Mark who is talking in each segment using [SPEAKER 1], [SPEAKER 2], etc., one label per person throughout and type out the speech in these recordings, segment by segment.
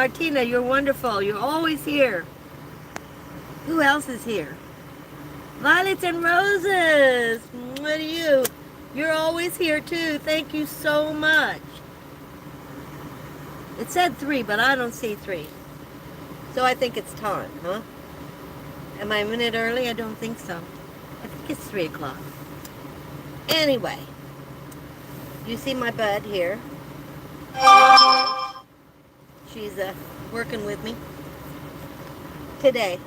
[SPEAKER 1] Martina, you're wonderful. You're always here. Who else is here? Violets and Roses. What are you? You're always here too. Thank you so much. It said 3, but I don't see 3. So I think it's time, huh? Am I a minute early? I don't think so. I think it's 3 o'clock. Anyway, you see my bud here. She's working with me today.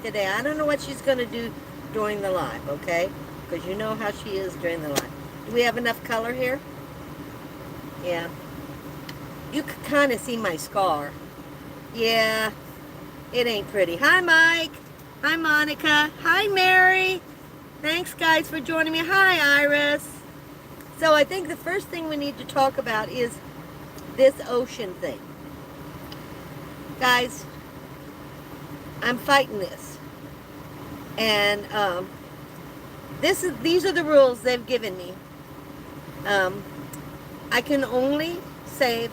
[SPEAKER 1] I don't know what she's going to do during the live, okay? Because you know how she is during the live. Do we have enough color here? Yeah. You can kind of see my scar. Yeah, it ain't pretty. Hi, Mike. Hi, Monica. Hi, Mary. Thanks, guys, for joining me. Hi, Iris. So I think the first thing we need to talk about is this ocean thing. Guys, I'm fighting this. And these are the rules they've given me. I can only save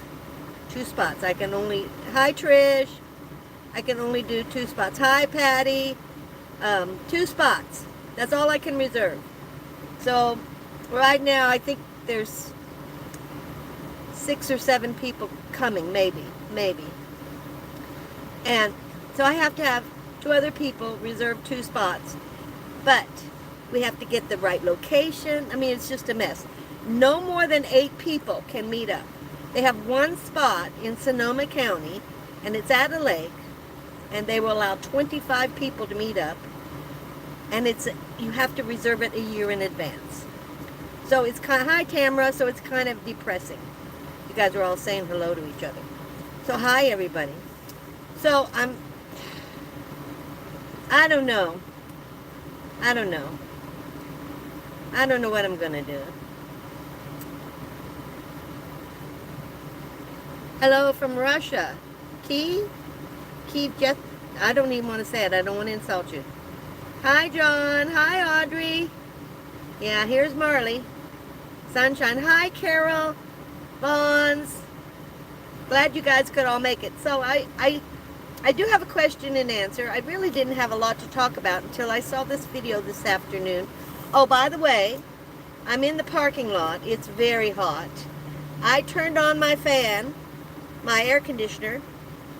[SPEAKER 1] 2 spots. I can only... Hi, Trish. I can only do 2 spots. Hi, Patty. 2 spots. That's all I can reserve. So, right now, I think there's 6 or 7 people coming, maybe. And so I have to have 2 other people reserve 2 spots. But we have to get the right location. I mean, it's just a mess. No more than 8 people can meet up. They have 1 spot in Sonoma County, and it's at a lake, and they will allow 25 people to meet up, and you have to reserve it a year in advance. So it's kind of, hi Tamara, so it's kind of depressing. You guys are all saying hello to each other. So hi everybody. So I don't know what I'm gonna do. Hello from Russia. Kiev, just, I don't even want to say it. I don't want to insult you. Hi, John. Hi, Audrey. Yeah, here's Marley. Sunshine. Hi, Carol. Bonds. Glad you guys could all make it. So I do have a question and answer. I really didn't have a lot to talk about until I saw this video this afternoon. Oh, by the way, I'm in the parking lot. It's very hot. I turned on my fan, my air conditioner,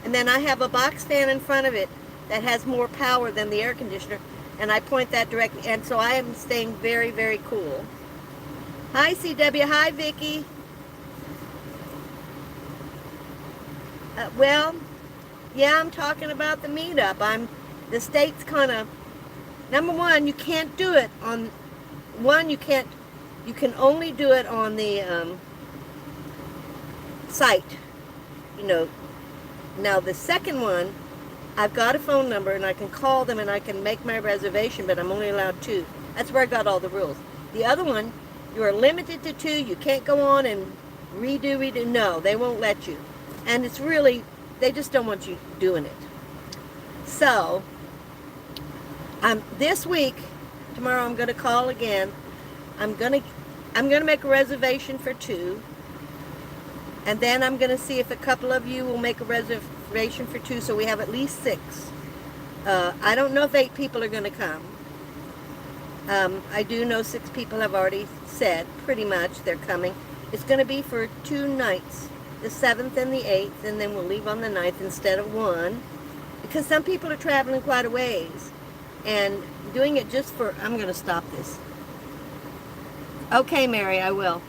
[SPEAKER 1] and then I have a box fan in front of it that has more power than the air conditioner, and I point that directly, and so I am staying very, very cool. Hi, CW. Hi, Vicky. Well, yeah, I'm talking about the meetup. The state's kind of, number one, you can't do it on, you can only do it on the site, you know. Now the second one, I've got a phone number and I can call them and I can make my reservation, but I'm only allowed 2. That's where I got all the rules. The other one, you are limited to 2. You can't go on and redo. No, they won't let you. And it's really, they just don't want you doing it. So, this week, tomorrow I'm going to call again. I'm going to make a reservation for 2. And then I'm going to see if a couple of you will make a reservation for 2, so we have at least 6. I don't know if 8 people are going to come. I do know 6 people have already said, pretty much, they're coming. It's going to be for 2 nights, the 7th and the 8th, and then we'll leave on the 9th instead of 1. Because some people are traveling quite a ways. And doing it just for, I'm going to stop this. Okay, Mary, I will.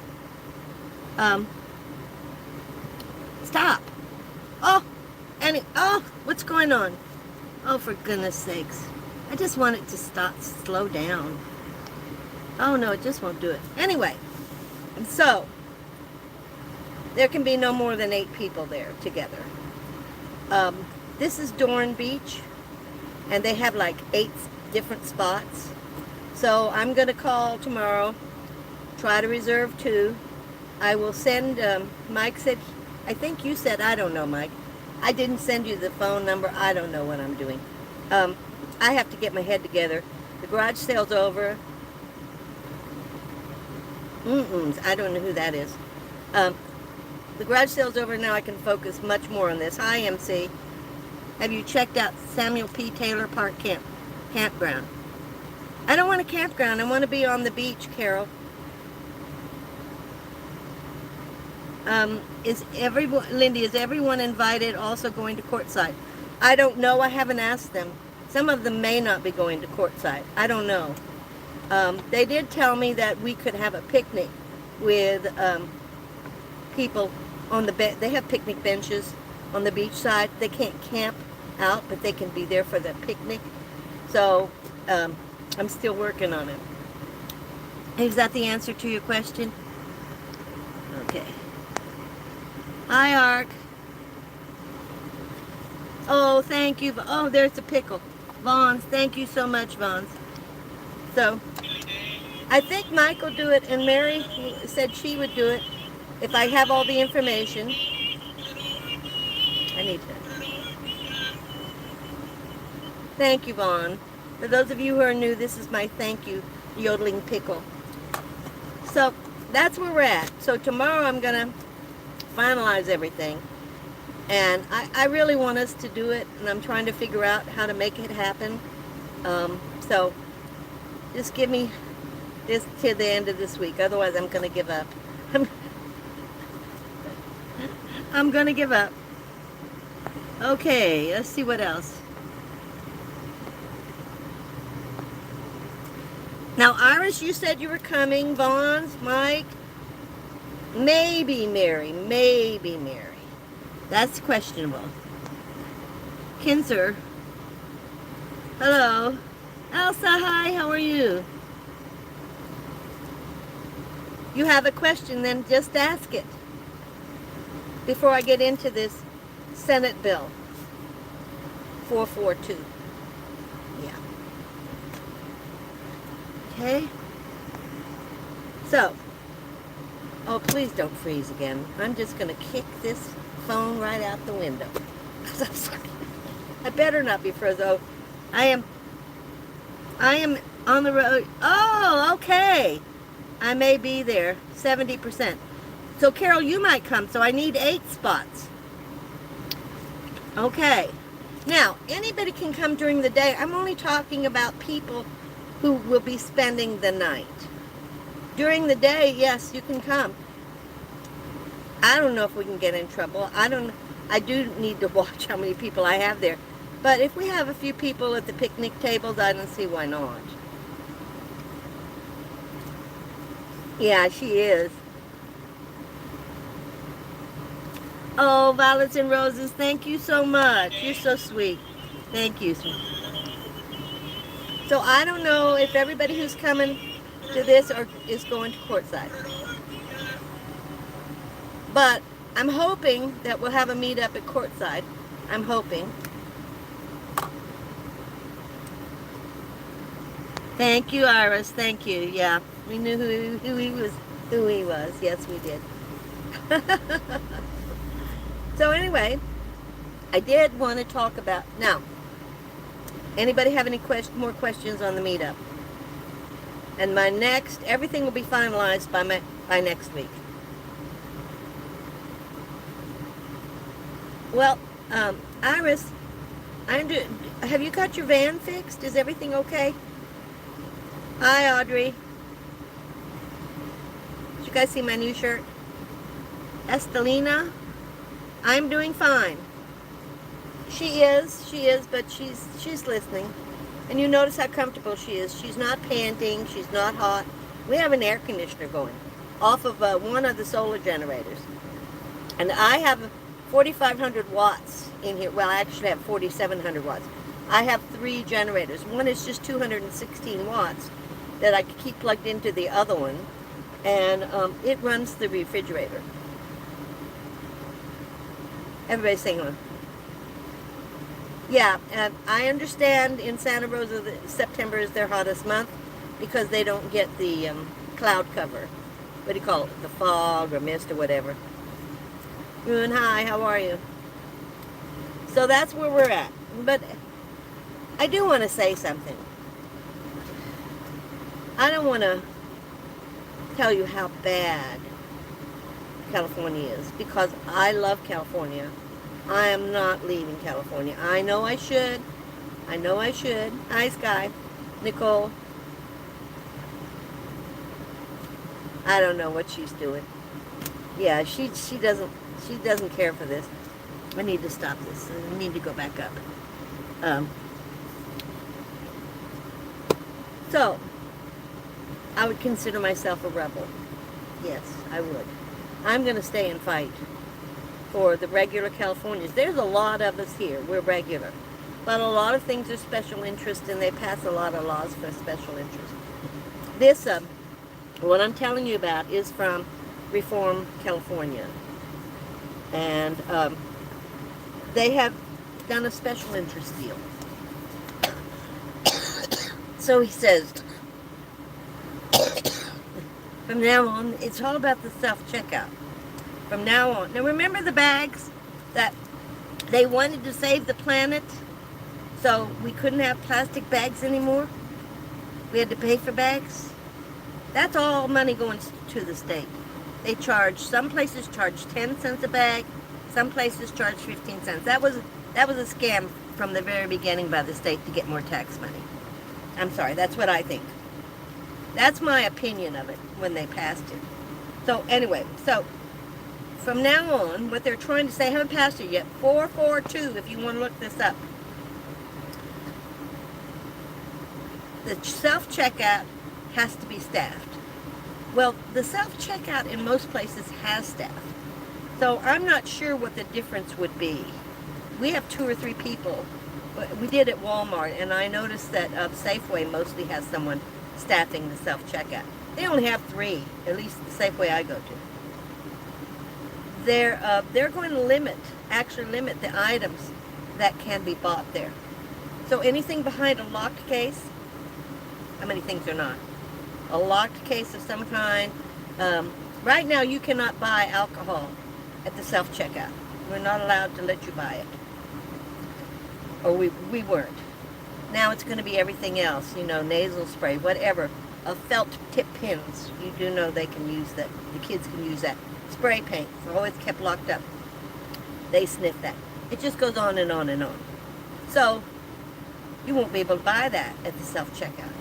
[SPEAKER 1] Stop. Oh, what's going on? Oh, for goodness sakes. I just want it to slow down. Oh, no, it just won't do it. Anyway, so, there can be no more than 8 people there together. This is Dorn Beach, and they have like 8 different spots. So, I'm going to call tomorrow, try to reserve 2. I will send, Mike said, I think you said, I don't know, Mike. I didn't send you the phone number. I don't know what I'm doing. I have to get my head together. The garage sale's over. I don't know who that is. The garage sale's over now. I can focus much more on this. Hi, MC. Have you checked out Samuel P. Taylor Park Campground? I don't want a campground. I want to be on the beach, Carol. Lindy, is everyone invited also going to Courtside? I don't know. I haven't asked them. Some of them may not be going to Courtside. I don't know. They did tell me that we could have a picnic with people on the bed. They have picnic benches on the beach side. They can't camp out, but they can be there for the picnic. So I'm still working on it. Is that the answer to your question? Okay. Hi, Ark. Oh, thank you. Oh, there's a pickle. Vaughn's. Thank you so much, Vaughn's. So, I think Mike will do it, and Mary said she would do it if I have all the information. I need to. Thank you, Vaughn. For those of you who are new, this is my thank you yodeling pickle. So, that's where we're at. So, tomorrow I'm going to finalize everything. And I really want us to do it, and I'm trying to figure out how to make it happen. So, just give me this to the end of this week. Otherwise, I'm going to give up. I'm going to give up. Okay, let's see what else. Now, Iris, you said you were coming. Vaughn's, Mike. Maybe Mary. Maybe Mary. That's questionable. Kinzer. Hello. Elsa, hi, how are you? You have a question, then just ask it. Before I get into this Senate bill. 442. Yeah. Okay. So. Oh, please don't freeze again. I'm just going to kick this phone right out the window. I'm sorry. I better not be frozen. Oh, I am on the road. Oh, okay. I may be there. 70%. So, Carol, you might come. So, I need 8 spots. Okay. Now, anybody can come during the day. I'm only talking about people who will be spending the night. During the day, yes, you can come. I don't know if we can get in trouble. I do need to watch how many people I have there. But if we have a few people at the picnic tables, I don't see why not. Yeah, she is. Oh, violets and roses, thank you so much. You're so sweet. Thank you. So I don't know if everybody who's coming to this or is going to Courtside. But I'm hoping that we'll have a meetup at Courtside. I'm hoping. Thank you, Iris. Thank you. Yeah, we knew who he was. Yes, we did. So anyway, I did want to talk about now. Anybody have any more questions on the meetup? And everything will be finalized by next week. Well, Iris, have you got your van fixed? Is everything okay? Hi, Audrey. Did you guys see my new shirt? Estelina, I'm doing fine. She is, but she's listening. And you notice how comfortable she is. She's not panting. She's not hot. We have an air conditioner going off of one of the solar generators. And I have 4,500 watts in here. Well, I actually have 4,700 watts. I have 3 generators. One is just 216 watts that I keep plugged into the other one. And it runs the refrigerator. Everybody's saying, well, yeah, I understand in Santa Rosa that September is their hottest month because they don't get the cloud cover. What do you call it? The fog or mist or whatever. Moon, hi, how are you? So that's where we're at. But I do want to say something. I don't want to tell you how bad California is, because I love California. I am not leaving California. I know I should. I know I should. Hi, Sky. Nicole. I don't know what she's doing. Yeah, she doesn't care for this. I need to stop this. I need to go back up. So, I would consider myself a rebel. Yes, I would. I'm going to stay and fight for the regular Californians. There's a lot of us here. We're regular. But a lot of things are special interest, and they pass a lot of laws for special interest. This, what I'm telling you about, is from Reform, California. And they have done a special interest deal. So he says, from now on, it's all about the self-checkout. From now on. Now remember the bags that they wanted to save the planet? So we couldn't have plastic bags anymore? We had to pay for bags? That's all money going to the state. They charge, some places charge 10 cents a bag, some places charge 15 cents. That was a scam from the very beginning by the state to get more tax money. I'm sorry, that's what I think. That's my opinion of it when they passed it. So anyway, so from now on, what they're trying to say, I haven't passed it yet, 442 if you want to look this up. The self-checkout has to be staffed. Well, the self-checkout in most places has staff. So I'm not sure what the difference would be. We have 2 or 3 people. We did at Walmart, and I noticed that Safeway mostly has someone staffing the self-checkout. They only have 3, at least the Safeway I go to. They're going to actually limit the items that can be bought there. So anything behind a locked case, how many things are not? A locked case of some kind. Right now you cannot buy alcohol at the self-checkout. We're not allowed to let you buy it. Or we weren't. Now it's going to be everything else, you know, nasal spray, whatever. Felt tip pins. You do know they can use that. The kids can use that. Spray paint. It's always kept locked up. They sniff that. It just goes on and on and on. So, you won't be able to buy that at the self-checkout.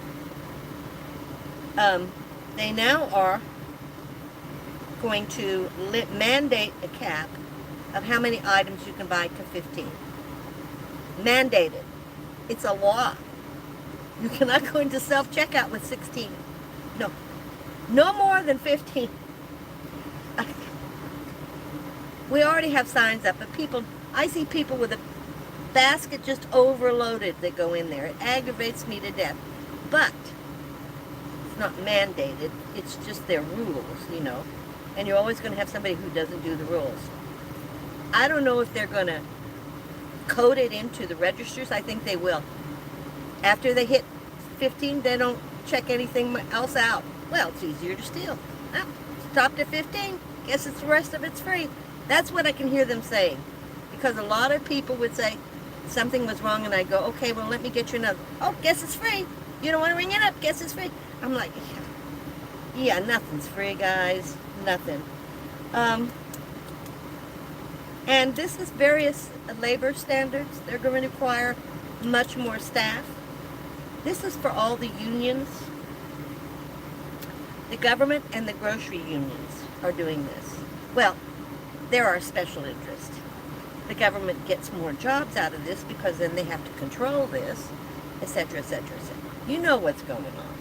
[SPEAKER 1] They now are going to mandate a cap of how many items you can buy to 15. Mandated. It's a law. You cannot go into self-checkout with 16. No. No more than 15. We already have signs up, but I see people with a basket just overloaded that go in there. It aggravates me to death. But it's not mandated. It's just their rules, you know. And you're always going to have somebody who doesn't do the rules. I don't know if they're going to code it into the registers. I think they will. After they hit 15, they don't check anything else out. Well, it's easier to steal. Ah, stopped at 15. Guess the rest of it's free. That's what I can hear them saying. Because a lot of people would say something was wrong, and I go, okay, well, let me get you another. Oh, guess it's free. You don't want to ring it up. Guess it's free. I'm like, yeah, nothing's free, guys. Nothing. And this is various labor standards. They're going to require much more staff. This is for all the unions. The government and the grocery unions are doing this. Well, there are special interests. The government gets more jobs out of this because then they have to control this, etc., etc., etc. You know what's going on.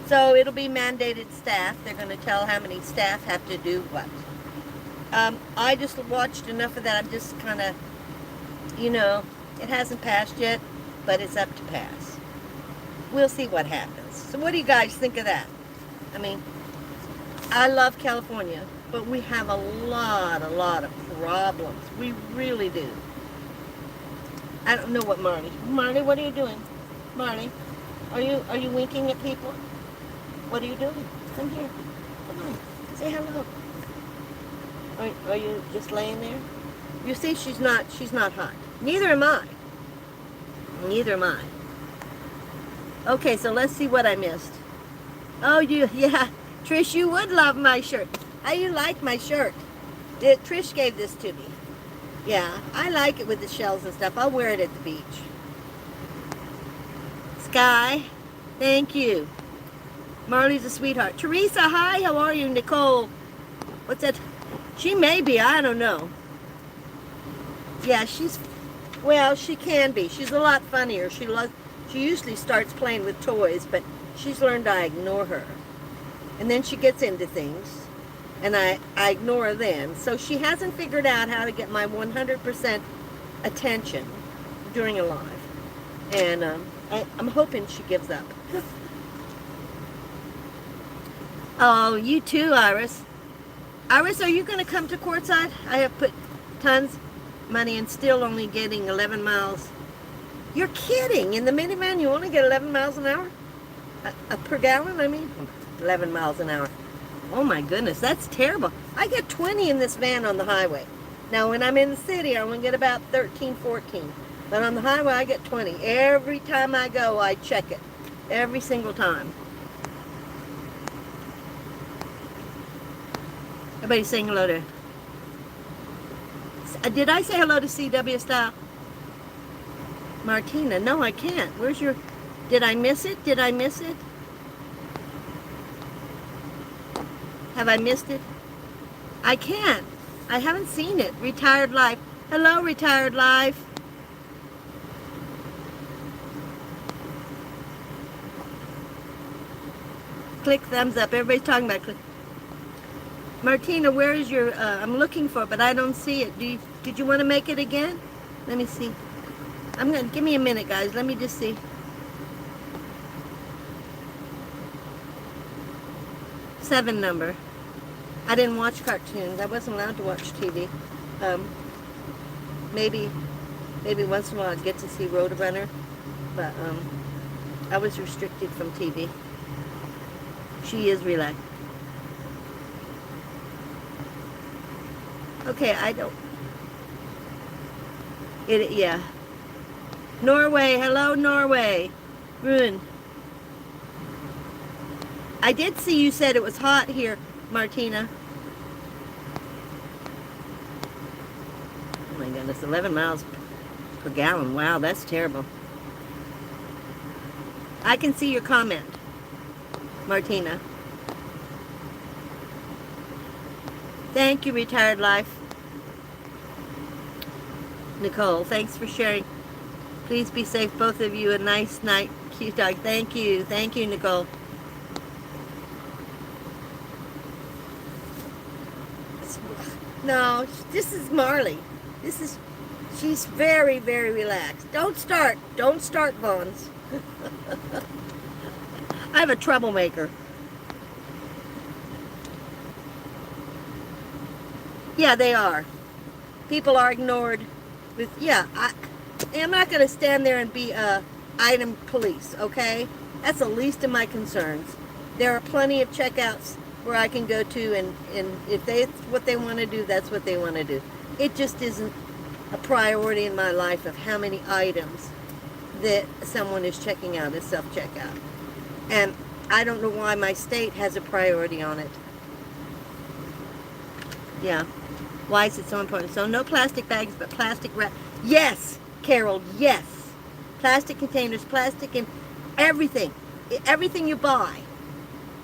[SPEAKER 1] So it'll be mandated staff. They're going to tell how many staff have to do what. I just watched enough of that. I'm just kind of, you know, it hasn't passed yet, but it's up to pass. We'll see what happens. So what do you guys think of that? I mean, I love California, but we have a lot of problems. We really do. I don't know what Marley. Marley, what are you doing? Marley, are you winking at people? What are you doing? Come here. Come on. Say hello. Are you just laying there? You see, she's not hot. Neither am I. Neither am I. Okay, so let's see what I missed. Oh, yeah. Trish, you would love my shirt. How you like my shirt? Trish gave this to me. Yeah, I like it with the shells and stuff. I'll wear it at the beach. Sky, thank you. Marley's a sweetheart. Teresa, hi, how are you? Nicole, what's that? She may be, I don't know. Yeah, well, she can be. She's a lot funnier. She usually starts playing with toys, but she's learned I ignore her. And then she gets into things, and I ignore her then. So she hasn't figured out how to get my 100% attention during a live. And I'm hoping she gives up. Oh, you too, Iris. Iris, are you going to come to Quartzsite? I have put tons of money and still only getting 11 miles. You're kidding. In the minivan, you only get 11 miles an hour? Per gallon, I mean? 11 miles an hour. Oh my goodness, that's terrible. I get 20 in this van on the highway. Now, when I'm in the city, I only get about 13, 14. But on the highway, I get 20. Every time I go, I check it. Every single time. Everybody saying hello to... Did I say hello to CW Style? Martina, no, I can't. Where's your... Did I miss it? Did I miss it? Have I missed it? I can't. I haven't seen it. Retired Life. Hello, Retired Life. Click thumbs up. Everybody's talking about click. Martina, where is your... I'm looking for it, but I don't see it. Did you want to make it again? Let me see. Give me a minute, guys. Let me just see. 7 number. I didn't watch cartoons. I wasn't allowed to watch TV. Maybe once in a while I'd get to see Roadrunner, but I was restricted from TV. She is relaxed. Okay, I don't... Yeah. Norway, hello Norway. Ruin. I did see you said it was hot here, Martina. Oh my goodness, 11 miles per gallon. Wow, that's terrible. I can see your comment, Martina. Thank you, Retired Life. Nicole, thanks for sharing. Please be safe, both of you. A nice night, cute dog. Thank you, Nicole. No, this is Marley. She's very, very relaxed. Don't start, Vons. I have a troublemaker. Yeah, they are. People are ignored. I'm not going to stand there and be item police, okay? That's the least of my concerns. There are plenty of checkouts where I can go to, and if it's what they want to do, that's what they want to do. It just isn't a priority in my life of how many items that someone is checking out as self-checkout. And I don't know why my state has a priority on it. Yeah. Why is it so important? So no plastic bags, but plastic wrap. Yes, Carol, yes. Plastic containers, plastic and everything. Everything you buy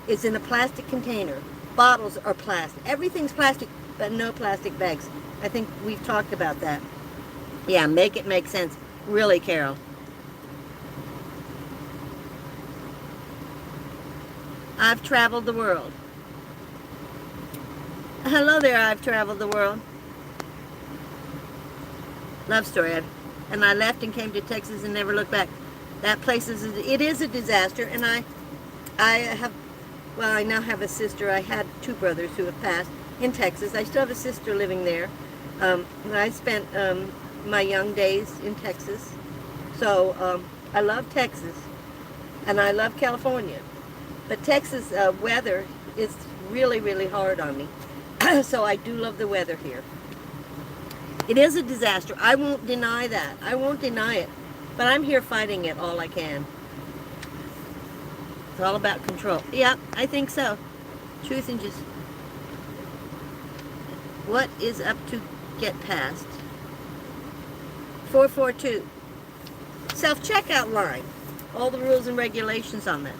[SPEAKER 1] is in a plastic container. Bottles are plastic. Everything's plastic, but no plastic bags. I think we've talked about that. Yeah, make it make sense. Really, Carol. I've traveled the world. Hello there, I've traveled the world. Love story. And I left and came to Texas and never looked back. That place is a disaster. And I now have a sister. I had 2 brothers who have passed in Texas. I still have a sister living there. I spent my young days in Texas. So I love Texas. And I love California. But Texas weather is really, really hard on me. So I do love the weather here. It is a disaster. I won't deny that. I won't deny it. But I'm here fighting it all I can. It's all about control. Yeah, I think so. Truth and just... What is up to get past? 442. Self-checkout line. All the rules and regulations on that.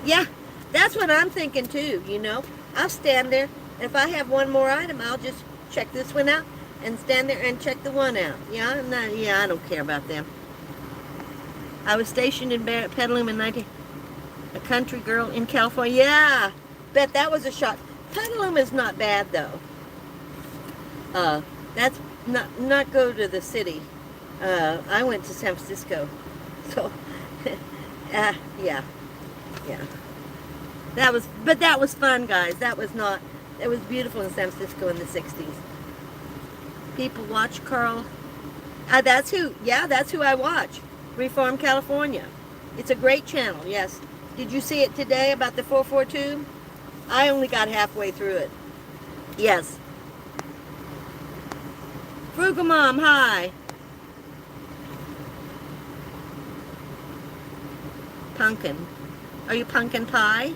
[SPEAKER 1] Yeah, that's what I'm thinking too, you know. I'll stand there. If I have one more item, I'll just check this one out and stand there and check the one out. Yeah, I don't care about them. I was stationed in Petaluma in 19... A country girl in California. Yeah, bet that was a shock. Petaluma is not bad though. That's not go to the city. I went to San Francisco, so yeah. That was fun, guys. It was beautiful in San Francisco in the 60s. People watch Carl. That's who I watch. Reform California. It's a great channel, yes. Did you see it today about the 442? I only got halfway through it. Yes. Frugal Mom, hi. Pumpkin. Are you pumpkin pie?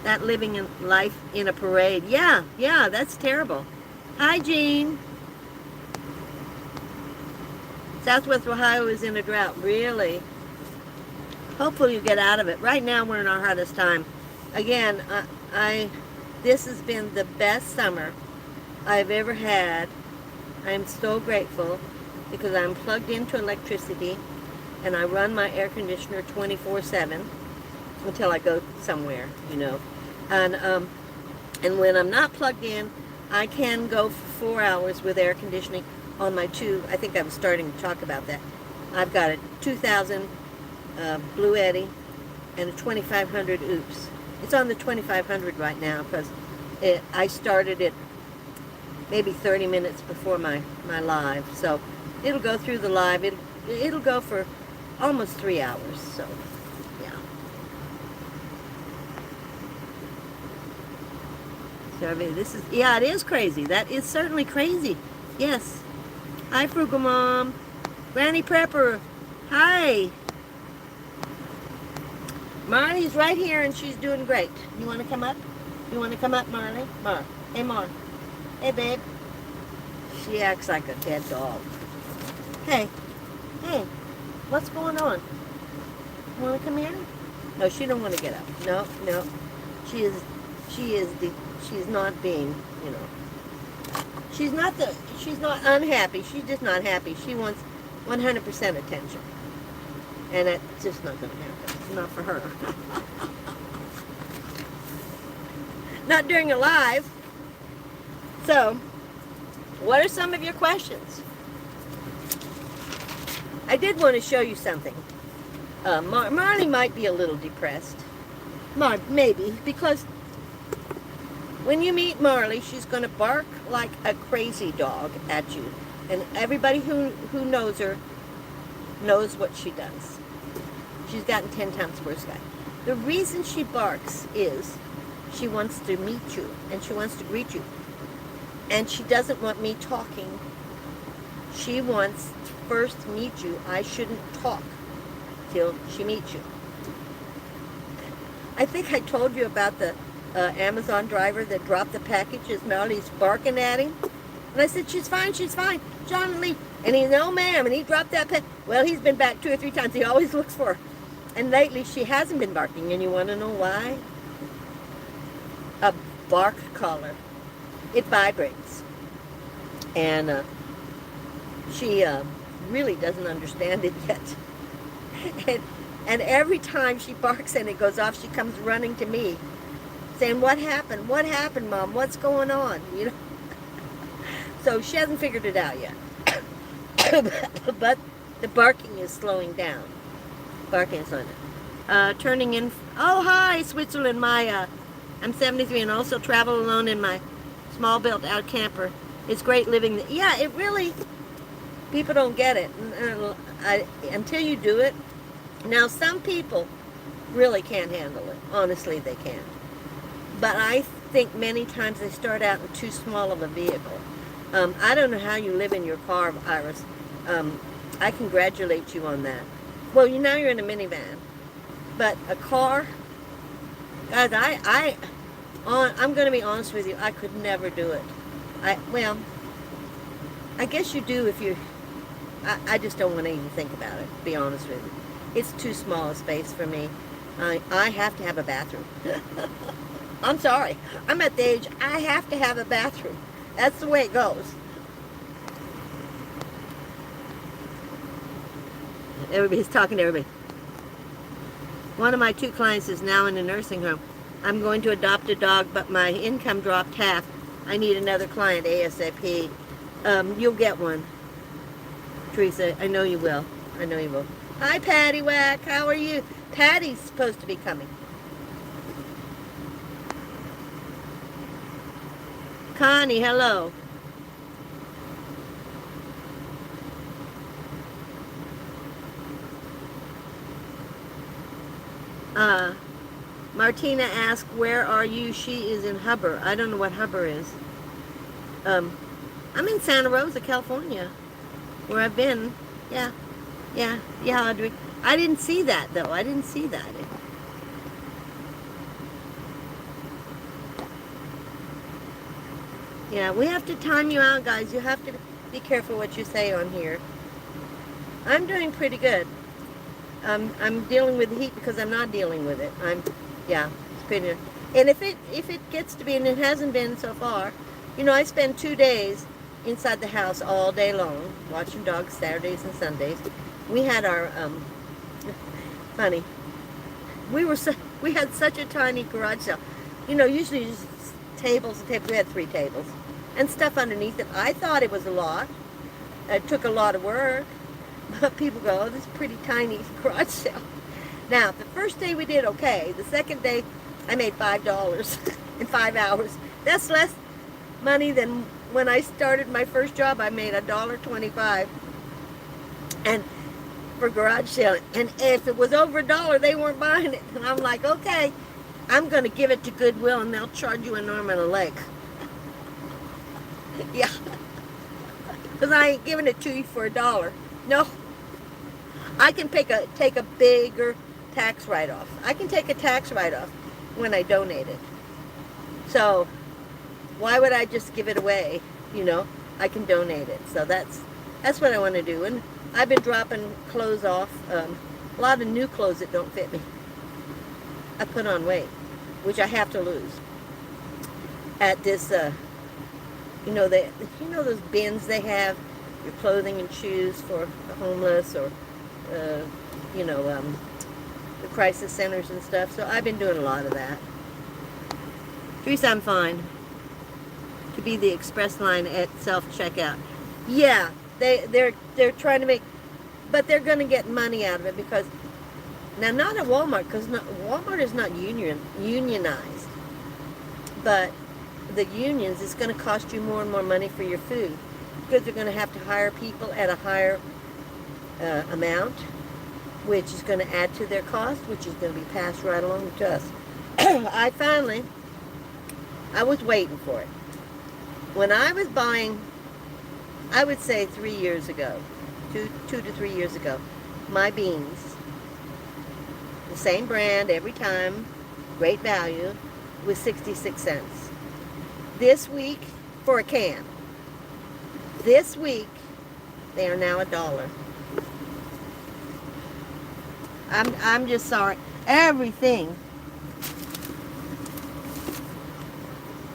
[SPEAKER 1] That living in life in a parade. Yeah, that's terrible. Hi, Jean. Southwest Ohio is in a drought. Really? Hopefully you get out of it. Right now we're in our hardest time. Again, this has been the best summer I've ever had. I'm so grateful because I'm plugged into electricity and I run my air conditioner 24/7 until I go somewhere, you know. And when I'm not plugged in, I can go for 4 hours with air conditioning on my I think I was starting to talk about that. I've got a 2000 Blue Eddy and a 2500 Oops. It's on the 2500 right now because I started it maybe 30 minutes before my live. So it'll go through the live. It'll go for almost 3 hours. So yeah. Survey. It is crazy. That is certainly crazy. Yes. Hi, Frugal Mom. Granny Prepper. Hi. Marley's right here and she's doing great. You want to come up? You want to come up, Marley? Mar. Hey, Mar. Hey, babe. She acts like a dead dog. Hey. What's going on? You want to come here? No, she don't want to get up. No. She's not being, you know. She's not unhappy. She's just not happy. She wants 100% attention. And that's just not going to happen. Not for her. Not during a live. So, what are some of your questions? I did want to show you something. Marley might be a little depressed. Maybe, because when you meet Marley, she's going to bark like a crazy dog at you. And everybody who knows her knows what she does. She's gotten 10 times worse guy. The reason she barks is she wants to meet you and she wants to greet you. And she doesn't want me talking. She wants to first meet you. I shouldn't talk till she meets you. I think I told you about the Amazon driver that dropped the package as Marley's barking at him. And I said, she's fine. John, leave. And he, no, ma'am. And he dropped that package. Well, he's been back 2 or 3 times. He always looks for her. And lately, she hasn't been barking. And you want to know why? A bark collar. It vibrates. And she really doesn't understand it yet. And every time she barks and it goes off, she comes running to me, saying, "What happened? What happened, Mom? What's going on?" You know. So she hasn't figured it out yet. But the barking is slowing down. Barking is slowing down. Turning in. Oh, hi, Switzerland. I'm 73 and also travel alone in my small built-out camper. It's great living. Yeah, it really. People don't get it until you do it. Now, some people really can't handle it. Honestly, they can't. But I think many times they start out in too small of a vehicle. I don't know how you live in your car, Iris. I congratulate you on that. Well, now you're in a minivan. But a car, guys, I'm going to be honest with you. I could never do it. Well, I guess you do if you. I just don't want to even think about it. To be honest with you, it's too small a space for me. I have to have a bathroom. I'm sorry. I'm at the age I have to have a bathroom. That's the way it goes. Everybody's talking to everybody. One of my 2 clients is now in a nursing home. I'm going to adopt a dog, but my income dropped half. I need another client ASAP. You'll get one, Teresa. I know you will. I know you will. Hi, Patty Whack. How are you? Patty's supposed to be coming. Connie, hello. Martina asked, where are you? She is in Hubbard. I don't know what Hubbard is. I'm in Santa Rosa, California, where I've been. Yeah, Audrey. I didn't see that, though. I didn't see that. Yeah, we have to time you out, guys. You have to be careful what you say on here. I'm doing pretty good. I'm dealing with the heat because I'm not dealing with it. Yeah, it's pretty. And if it gets to be, and it hasn't been so far, you know, I spend 2 days inside the house all day long watching dogs Saturdays and Sundays. We had our funny. We had such a tiny garage sale. You know, usually just tables and tables. We had 3 tables and stuff underneath it. I thought it was a lot. It took a lot of work. But people go, oh, this is pretty tiny garage sale. Now, the first day we did okay. The second day, I made $5 in 5 hours. That's less money than when I started my first job. I made $1.25, and for garage sale. And if it was over $1, they weren't buying it. And I'm like, okay, I'm going to give it to Goodwill, and they'll charge you an arm and a leg. Yeah, because I ain't giving it to you for $1. No, I can take a bigger tax write-off. I can take a tax write-off when I donate it. So why would I just give it away? You know, I can donate it. So that's what I want to do. And I've been dropping clothes off. A lot of new clothes that don't fit me. I put on weight, which I have to lose. At this, you know those bins they have. Your clothing and shoes for the homeless, or you know, the crisis centers and stuff. So I've been doing a lot of that. Teresa, I'm fine. To be the express line at self-checkout. Yeah, they're trying to make, but they're going to get money out of it, because now, not at Walmart, because Walmart is not unionized, but the unions, it's going to cost you more and more money for your food, because they're going to have to hire people at a higher amount, which is going to add to their cost, which is going to be passed right along to us. I was waiting for it. When I was buying, I would say 3 years ago, 2 to 3 years ago, my beans, the same brand every time, great value, was 66 cents. This week, for a can, this week, they are now $1. I'm just sorry. Everything.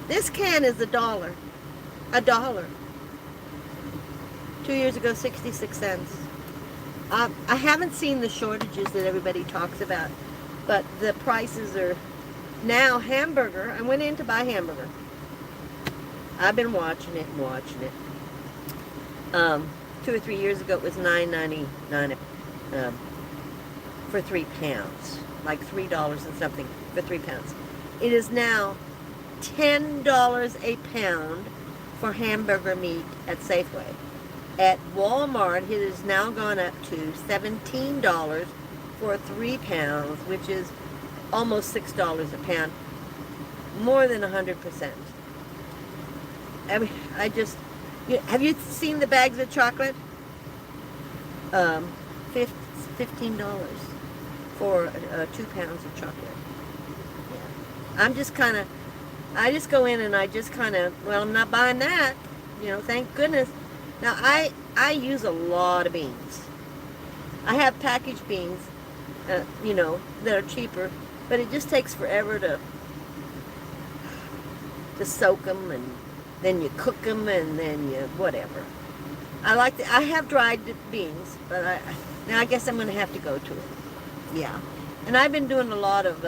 [SPEAKER 1] This can is $1. $1. 2 years ago, 66 cents. I haven't seen the shortages that everybody talks about, but the prices are now. Hamburger, I went in to buy hamburger. I've been watching it. 2 or 3 years ago, it was $9.99 for 3 pounds, like $3 and something for 3 pounds. It is now $10 a pound for hamburger meat at Safeway. At Walmart, it has now gone up to $17 for 3 pounds, which is almost $6 a pound, more than 100%. I just, have you seen the bags of chocolate? $15 for 2 pounds of chocolate. Yeah. I just go in and I just kind of, well, I'm not buying that. You know, thank goodness. Now, I use a lot of beans. I have packaged beans, you know, that are cheaper, but it just takes forever to soak them, and then you cook them, and then you whatever. I have dried beans, but now I guess I'm going to have to go to it. Yeah. And I've been doing a lot of,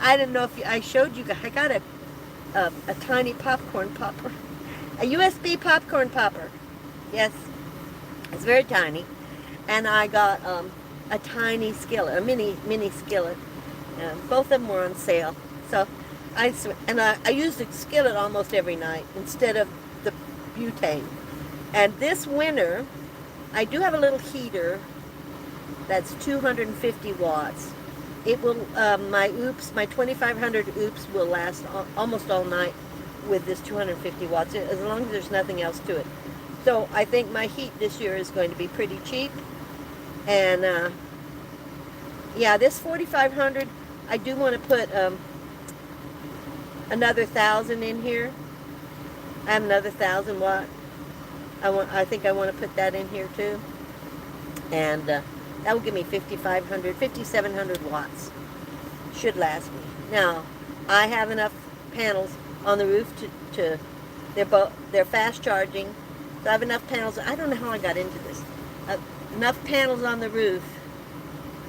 [SPEAKER 1] I don't know if I showed you guys, I got a tiny popcorn popper. A USB popcorn popper. Yes. It's very tiny. And I got a tiny skillet, a mini skillet. Both of them were on sale. So I use the skillet almost every night instead of the butane. And this winter, I do have a little heater that's 250 watts. It will, my 2500 oops will last almost all night with this 250 watts, as long as there's nothing else to it. So I think my heat this year is going to be pretty cheap. And yeah, this 4500, I do want to put another 1000 in here. I have another 1000 watt. I think I want to put that in here too. And that will give me 5700 watts. Should last me. Now, I have enough panels on the roof to they're fast charging. So I have enough panels. I don't know how I got into this. Enough panels on the roof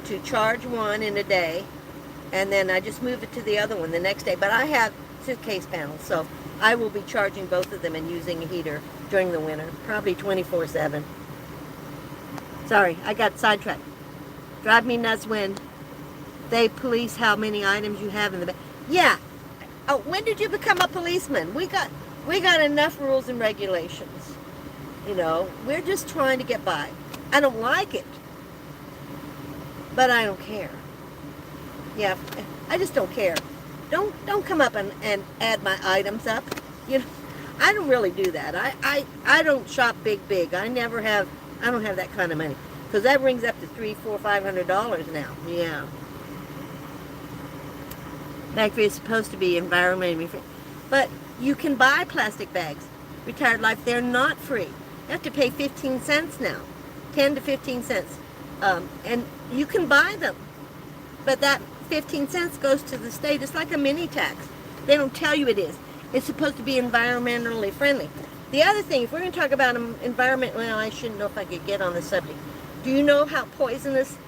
[SPEAKER 1] to charge one in a day, and then I just move it to the other one the next day. But I have suitcase panels, so I will be charging both of them and using a heater during the winter, probably 24/7. Sorry, I got sidetracked. Drive me nuts when they police how many items you have in the bag. Yeah. Oh, when did you become a policeman? We got enough rules and regulations. You know, we're just trying to get by. I don't like it, but I don't care. Yeah, I just don't care. Don't come up and add my items up. You know, I don't really do that. I don't shop big. I don't have that kind of money, because that brings up to $300, $400, $500 now. Yeah. Bag free is supposed to be environmentally free, but you can buy plastic bags. Retired Life, they're not free. You have to pay 15 cents now, 10 to 15 cents, and you can buy them, but that 15 cents goes to the state. It's like a mini tax. They don't tell you it is. It's supposed to be environmentally friendly. The other thing, if we're going to talk about environment, well, I shouldn't know if I could get on the subject. Do you know how poisonous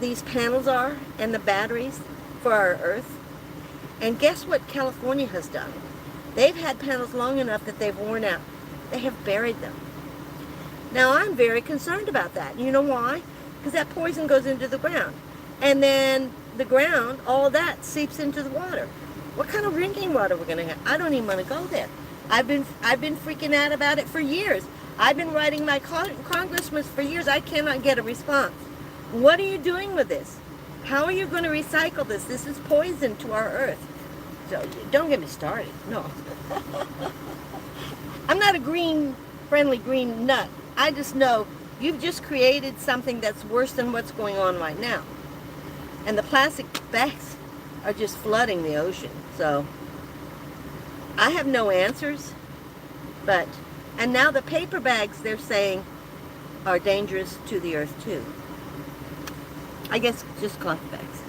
[SPEAKER 1] these panels are and the batteries for our earth? And guess what California has done? They've had panels long enough that they've worn out. They have buried them. Now, I'm very concerned about that. You know why? Because that poison goes into the ground. And then the ground, all that seeps into the water. What kind of drinking water we're going to have? I don't even want to go there. I've been freaking out about it for years. I've been writing my congressmen for years. I cannot get a response. What are you doing with this? How are you going to recycle this? This is poison to our earth. So don't get me started. No. I'm not a friendly green nut. I just know you've just created something that's worse than what's going on right now. And the plastic bags are just flooding the ocean. So I have no answers. And now the paper bags, they're saying, are dangerous to the earth too. I guess just cloth bags.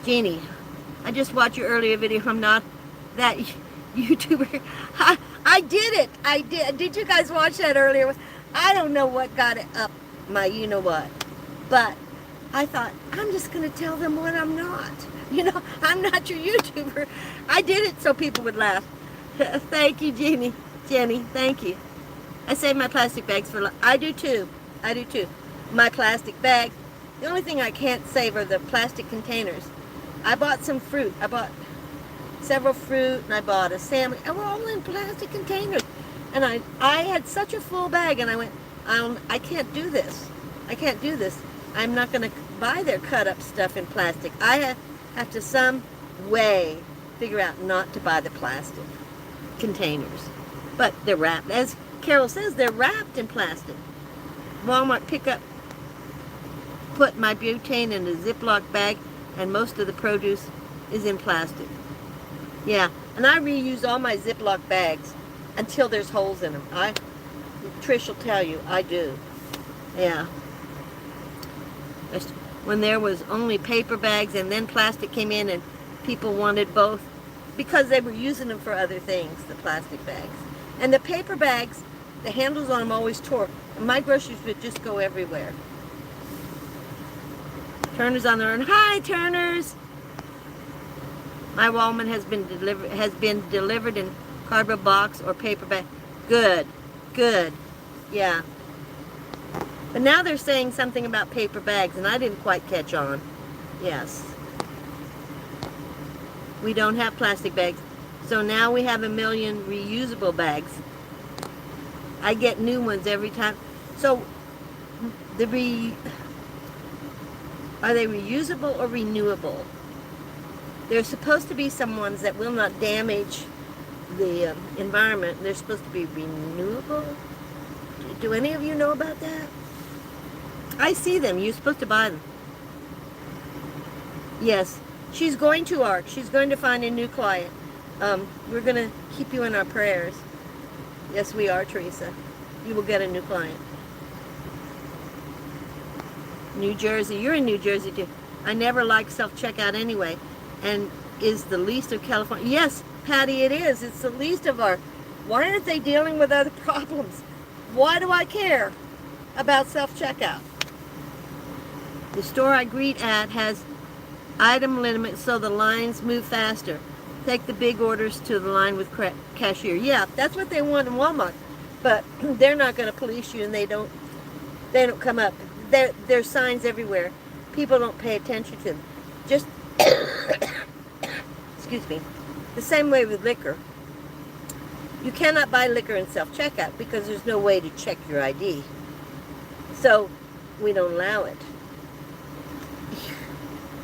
[SPEAKER 1] Jeannie, I just watched your earlier video. I'm not that YouTuber. I did it. I did. Did you guys watch that earlier? I don't know what got it up my you-know-what. But I thought, I'm just going to tell them what I'm not. You know, I'm not your YouTuber. I did it so people would laugh. Thank you, Jenny, thank you. I save my plastic bags for I do too. My plastic bags. The only thing I can't save are the plastic containers. I bought some fruit. I bought several fruit, and I bought a sandwich. And we're all in plastic containers. And I had such a full bag, and I went, I can't do this. I'm not going to buy their cut-up stuff in plastic. I have to some way figure out not to buy the plastic containers. But they're wrapped. As Carol says, they're wrapped in plastic. Walmart pickup put my butane in a Ziploc bag, and most of the produce is in plastic. Yeah, and I reuse all my Ziploc bags until there's holes in them. Trish will tell you, I do. Yeah. When there was only paper bags and then plastic came in and people wanted both because they were using them for other things, the plastic bags. And the paper bags, the handles on them always tore. And my groceries would just go everywhere. Turner's on the run. Hi, Turners! My Walmart has been delivered in cardboard box or paper bag. Good, good, yeah. But now they're saying something about paper bags, and I didn't quite catch on. Yes. We don't have plastic bags, so now we have 1 million reusable bags. I get new ones every time. So, are they reusable or renewable? There's supposed to be some ones that will not damage the environment. They're supposed to be renewable. Do any of you know about that? I see them. You're supposed to buy them. Yes. She's going to ARC. She's going to find a new client. We're going to keep you in our prayers. Yes, we are, Teresa. You will get a new client. New Jersey. You're in New Jersey, too. I never liked self-checkout anyway. And is the least of California. Yes, Patty, it is. It's the least of our... Why aren't they dealing with other problems? Why do I care about self-checkout? The store I greet at has item limit so the lines move faster. Take the big orders to the line with cashier. Yeah, that's what they want in Walmart. But they're not going to police you, and they don't come up. There's signs everywhere. People don't pay attention to them. Just, excuse me, the same way with liquor. You cannot buy liquor in self-checkout because there's no way to check your ID. So we don't allow it.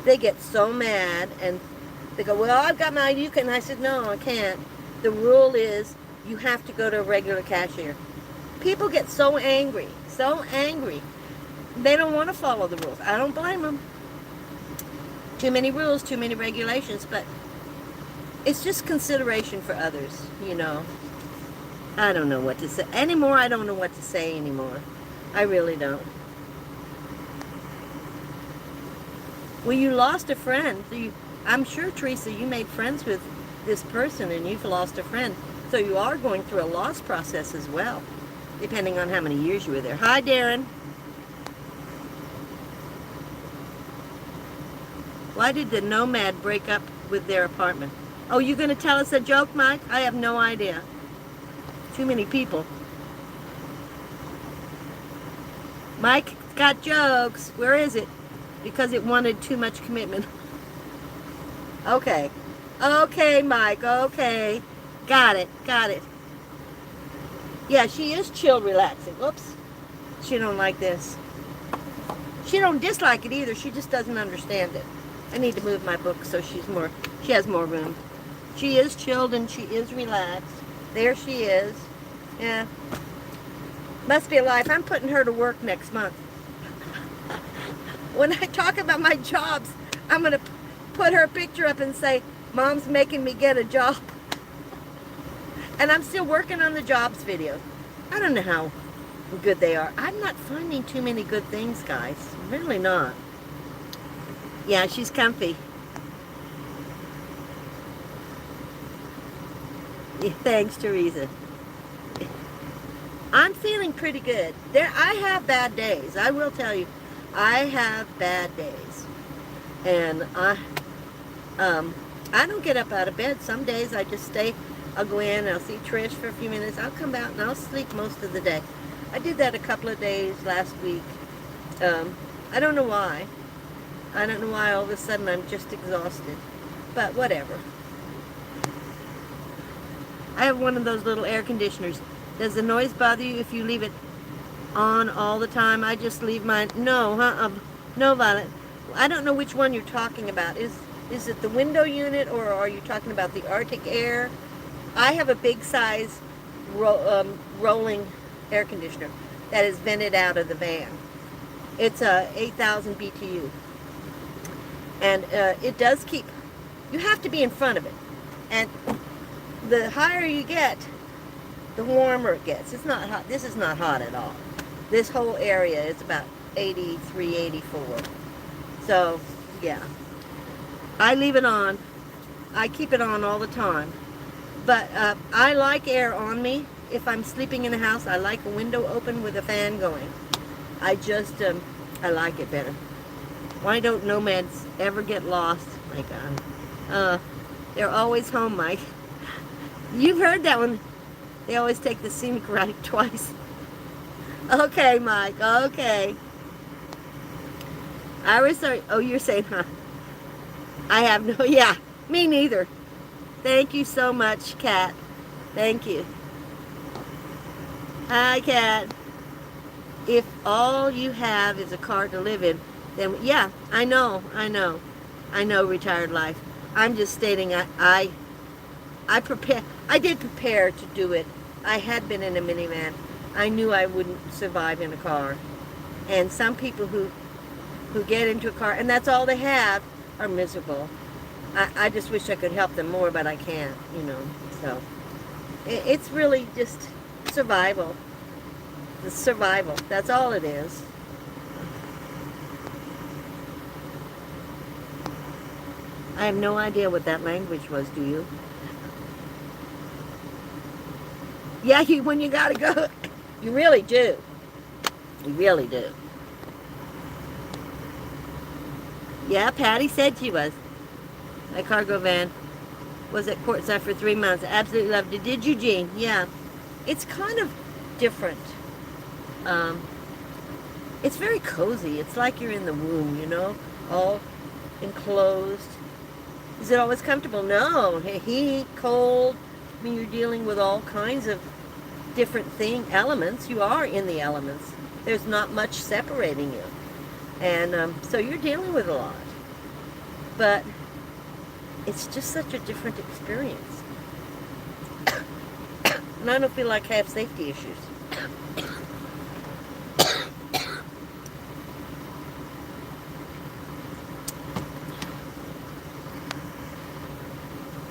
[SPEAKER 1] They get so mad and they go, well, I've got my ID. And I said, no, I can't. The rule is you have to go to a regular cashier. People get so angry, so angry. They don't want to follow the rules. I don't blame them. Too many rules, too many regulations, but it's just consideration for others, you know. I don't know what to say anymore. I don't know what to say anymore. I really don't. Well, you lost a friend. So I'm sure, Teresa, you made friends with this person and you've lost a friend. So you are going through a loss process as well, depending on how many years you were there. Hi, Darren. Why did the Nomad break up with their apartment? Oh, you going to tell us a joke, Mike? I have no idea. Too many people. Mike got jokes. Where is it? Because it wanted too much commitment. Okay. Okay, Mike. Okay. Got it. Got it. Yeah, she is chill, relaxing. Oops. She don't like this. She don't dislike it either. She just doesn't understand it. I need to move my book so she has more room. She is chilled and she is relaxed. There she is. Yeah. Must be a life. I'm putting her to work next month. When I talk about my jobs, I'm going to put her picture up and say, Mom's making me get a job. And I'm still working on the jobs video. I don't know how good they are. I'm not finding too many good things, guys. Really not. Yeah, she's comfy. Yeah, thanks, Teresa. I'm feeling pretty good. I have bad days. I will tell you. I have bad days. And I don't get up out of bed. Some days I just stay. I'll go in, I'll see Trish for a few minutes. I'll come out and I'll sleep most of the day. I did that a couple of days last week. I don't know why. I don't know why all of a sudden I'm just exhausted. But whatever. I have one of those little air conditioners. Does the noise bother you if you leave it on all the time? I just leave mine. No, no, Violet. I don't know which one you're talking about. Is it the window unit or are you talking about the Arctic air? I have a big size rolling air conditioner that is vented out of the van. It's 8,000 BTU. And it does keep, you have to be in front of it. And the higher you get, the warmer it gets. It's not hot. This is not hot at all. This whole area is about 83, 84. So, yeah. I leave it on. I keep it on all the time. But I like air on me. If I'm sleeping in a house, I like a window open with a fan going. I just, I like it better. Why don't nomads ever get lost? My God. They're always home, Mike. You've heard that one. They always take the scenic route twice. Okay, Mike. Okay. Iris, oh, you're saying, huh? I have no, yeah, me neither. Thank you so much, Kat. Thank you. Hi, Kat. If all you have is a car to live in, then yeah, I know, retired life. I'm just stating I did prepare to do it. I had been in a minivan. I knew I wouldn't survive in a car. And some people who get into a car and that's all they have are miserable. I just wish I could help them more, but I can't, So it's really just survival. The survival. That's all it is. I have no idea what that language was, do you? Yeah, when you gotta go, you really do. You really do. Yeah, Patty said she was. My cargo van was at Courtside for 3 months. Absolutely loved it. Did you, Jean? Yeah. It's kind of different. It's very cozy. It's like you're in the womb, all enclosed. Is it always comfortable? No. Heat, cold. I mean, you're dealing with all kinds of different elements. You are in the elements. There's not much separating you. And so you're dealing with a lot. But it's just such a different experience. And I don't feel like I have safety issues.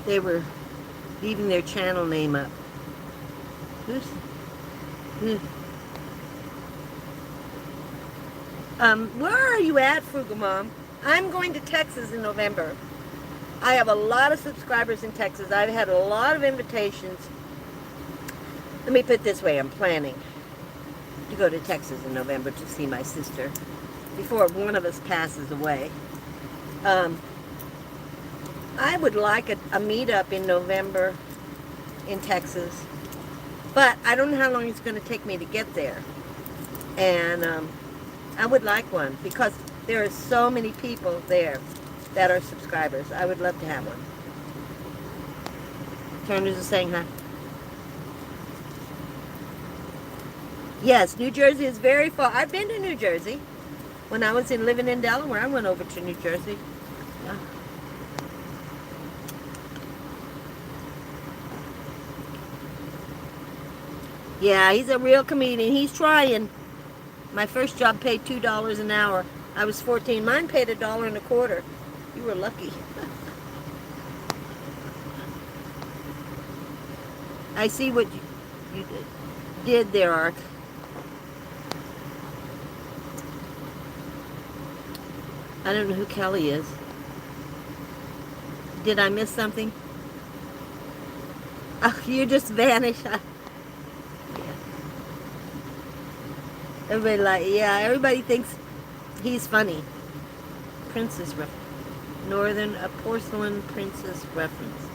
[SPEAKER 1] They were leaving their channel name up. Where are you at, Frugal Mom? I'm going to Texas in November. I have a lot of subscribers in Texas. I've had a lot of invitations. Let me put it this way, I'm planning to go to Texas in November to see my sister before one of us passes away. I would like a meetup in November in Texas, but I don't know how long it's going to take me to get there. And I would like one because there are so many people there that are subscribers. I would love to have one. Turners are saying hi. Yes, New Jersey is very far. I've been to New Jersey. When I was living in Delaware, I went over to New Jersey. Yeah. Yeah, he's a real comedian. He's trying. My first job paid $2 an hour. I was 14. Mine paid $1.25. You were lucky. I see what you did there, Ark. I don't know who Kelly is. Did I miss something? Oh, you just vanished. Everybody thinks he's funny. Princess reference. Northern, a porcelain princess reference.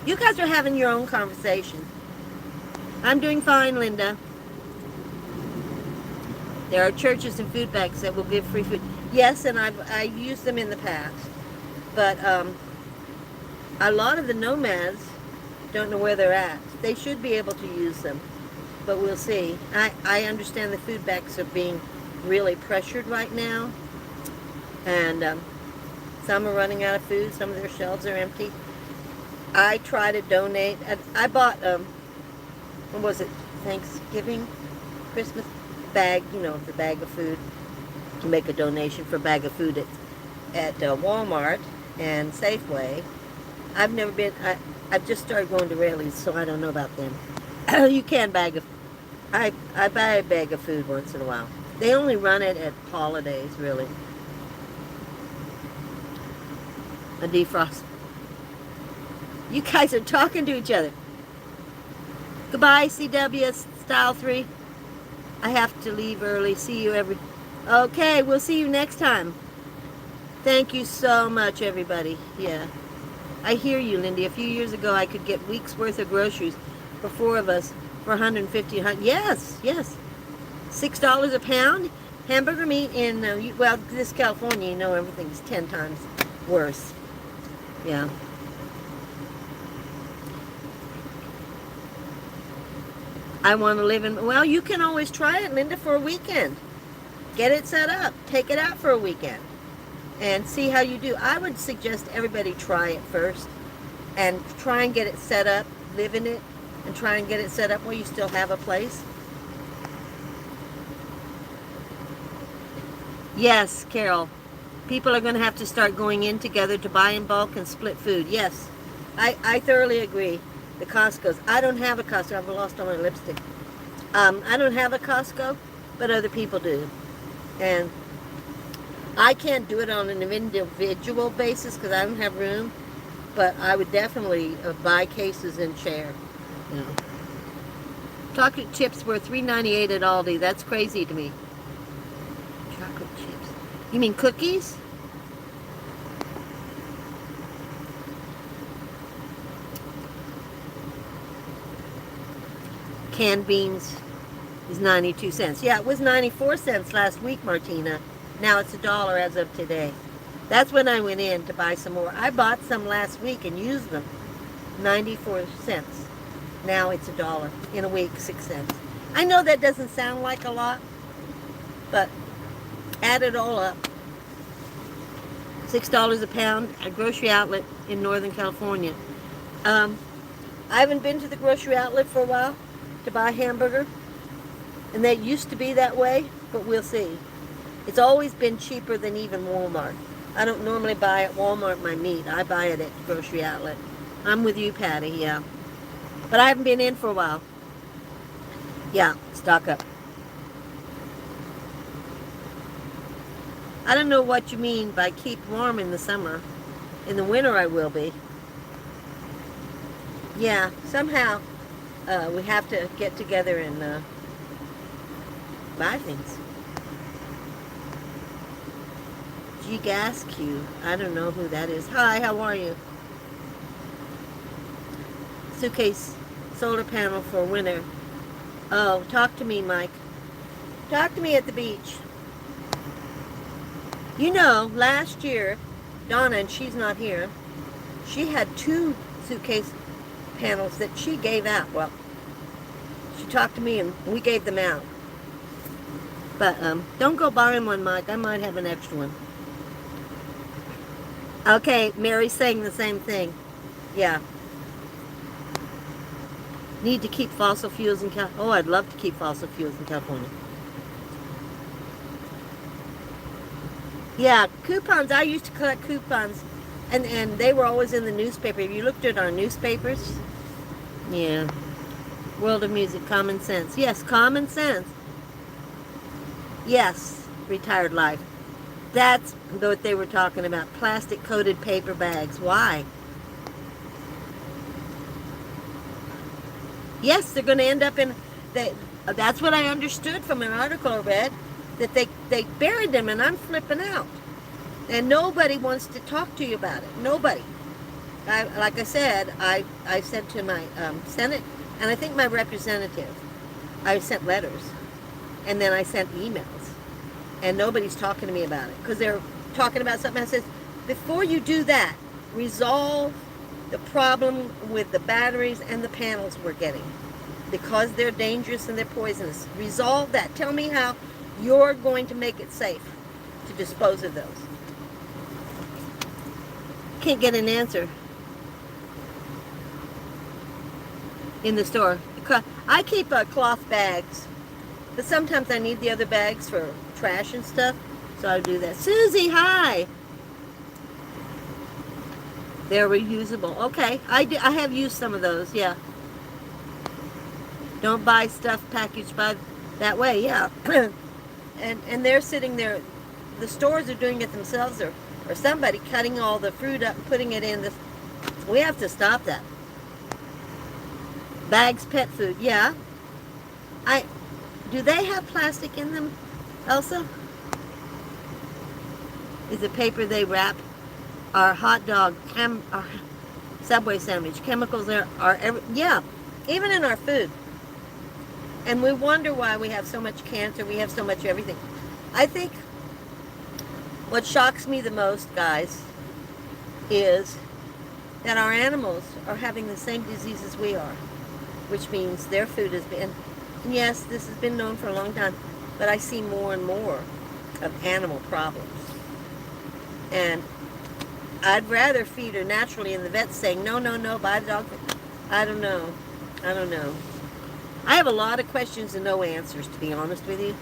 [SPEAKER 1] You guys are having your own conversation. I'm doing fine, Linda. There are churches and food banks that will give free food. Yes, and I used them in the past. But a lot of the nomads don't know where they're at. They should be able to use them. But we'll see. I understand the food banks are being really pressured right now. And some are running out of food. Some of their shelves are empty. I try to donate. I bought, what was it, Thanksgiving, Christmas bag, the bag of food. make a donation for a bag of food at Walmart and Safeway. I've never been. I've just started going to Raley's, so I don't know about them. You can bag of. I buy a bag of food once in a while. They only run it at holidays, really. A defrost. You guys are talking to each other. Goodbye, CW Style 3. I have to leave early. See you every... Okay, we'll see you next time. Thank you so much, everybody. Yeah. I hear you, Lindy. A few years ago, I could get weeks' worth of groceries for 4 of us for $150. Yes, yes. $6 a pound. Hamburger meat in, well, this California, you know, everything's 10 times worse. Yeah. I want to live in, well, you can always try it, Linda, for a weekend. Get it set up. Take it out for a weekend. And see how you do. I would suggest everybody try it first. And try and get it set up. Live in it. And try and get it set up where you still have a place. Yes, Carol. People are going to have to start going in together to buy in bulk and split food. Yes, I thoroughly agree. The Costco's. I don't have a Costco. I've lost all my lipstick. I don't have a Costco, but other people do. And I can't do it on an individual basis because I don't have room. But I would definitely buy cases and share. You know. Chocolate chips were $3.98 at Aldi. That's crazy to me. Chocolate chips. You mean cookies? Canned beans is 92 cents. Yeah, it was 94 cents last week, Martina. Now it's $1 as of today. That's when I went in to buy some more. I bought some last week and used them. 94 cents. Now it's $1 in a week, 6 cents. I know that doesn't sound like a lot, but add it all up. $6 a pound at a grocery outlet in Northern California. I haven't been to the grocery outlet for a while to buy a hamburger, and that used to be that way, but we'll see. It's always been cheaper than even Walmart. I don't normally buy at Walmart my meat. I buy it at the grocery outlet. I'm with you, Patty, yeah. But I haven't been in for a while. Yeah, stock up. I don't know what you mean by keep warm in the summer. In the winter I will be. Yeah, somehow we have to get together and buy things. G-Gas-Q. I don't know who that is. Hi, how are you? Suitcase solar panel for winter. Oh, talk to me, Mike. Talk to me at the beach. You know, last year, Donna, and she's not here, she had 2 suitcase panels that she gave out. Well, she talked to me and we gave them out. But don't go buying one, Mike. I might have an extra one. Okay, Mary's saying the same thing. Yeah. Need to keep fossil fuels in California. Oh, I'd love to keep fossil fuels in California. Yeah, coupons. I used to collect coupons, and they were always in the newspaper. If you looked at our newspapers, yeah. World of Music, Common Sense. Yes, Common Sense. Yes, Retired Life. That's what they were talking about. Plastic-coated paper bags. Why? Yes, they're going to end up in... that's what I understood from an article I read, that they buried them, and I'm flipping out. And nobody wants to talk to you about it. Nobody. Like I said, I sent to my Senate, and I think my representative, I sent letters, and then I sent emails. And nobody's talking to me about it because they're talking about something that says, before you do that, resolve the problem with the batteries and the panels we're getting because they're dangerous and they're poisonous. Resolve that. Tell me how you're going to make it safe to dispose of those. Can't get an answer in the store. I keep cloth bags, but sometimes I need the other bags for trash and stuff, So I do that. Susie, hi. They're reusable. Okay, I have used some of those, yeah. Don't buy stuff packaged by that way, yeah. and they're sitting there, the stores are doing it themselves, or somebody cutting all the fruit up and putting it in the, we have to stop that. Bags, pet food, yeah. Do they have plastic in them, Elsa? Is it paper they wrap? Our hot dog, our Subway sandwich, chemicals yeah, even in our food. And we wonder why we have so much cancer, we have so much everything. I think what shocks me the most, guys, is that our animals are having the same diseases we are, which means their food has been, and yes, this has been known for a long time, but I see more and more of animal problems. And I'd rather feed her naturally, and the vet's saying, no, no, no, buy the dog food. I don't know. I have a lot of questions and no answers, to be honest with you.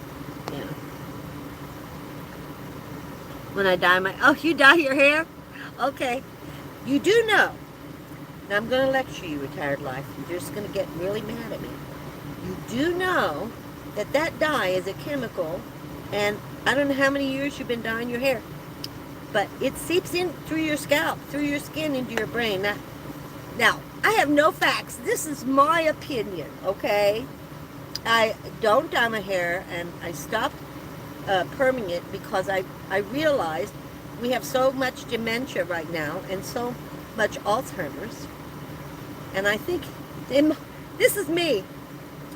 [SPEAKER 1] Yeah. When I dye oh, you dye your hair? Okay. You do know, and I'm going to lecture you, retired life. You're just going to get really mad at me. You do know that dye is a chemical, and I don't know how many years you've been dyeing your hair, but it seeps in through your scalp, through your skin, into your brain. Now, I have no facts. This is my opinion, okay? I don't dye my hair, and I stopped perming it because I realized we have so much dementia right now and so much Alzheimer's. And I think, this is me.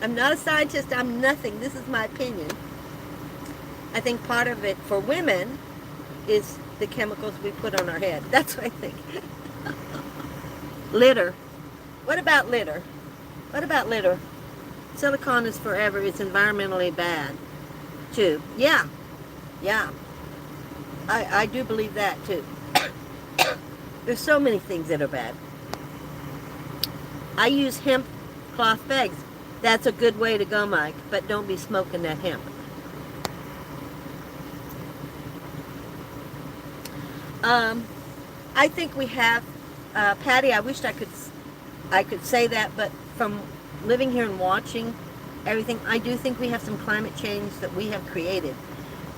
[SPEAKER 1] I'm not a scientist. I'm nothing. This is my opinion. I think part of it for women is the chemicals we put on our head. That's what I think. Litter. What about litter? What about litter? Silicone is forever. It's environmentally bad, too. Yeah. I do believe that, too. There's so many things that are bad. I use hemp cloth bags. That's a good way to go, Mike, but don't be smoking that hemp. I think we have, Patty, I wished I could say that, but from living here and watching everything, I do think we have some climate change that we have created.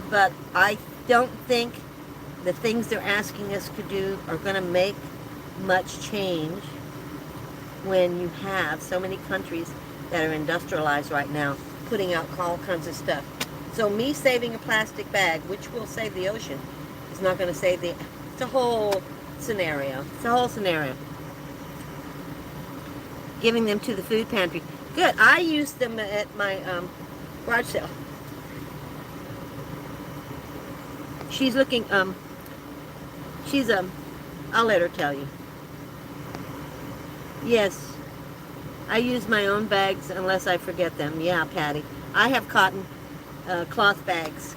[SPEAKER 1] But I don't think the things they're asking us to do are going to make much change when you have so many countries that are industrialized right now, putting out all kinds of stuff. So me saving a plastic bag, which will save the ocean, is not going to save the... It's a whole scenario. It's a whole scenario. Giving them to the food pantry. Good. I used them at my garage sale. She's looking, I'll let her tell you. Yes. I use my own bags unless I forget them. Yeah, Patty. I have cotton cloth bags.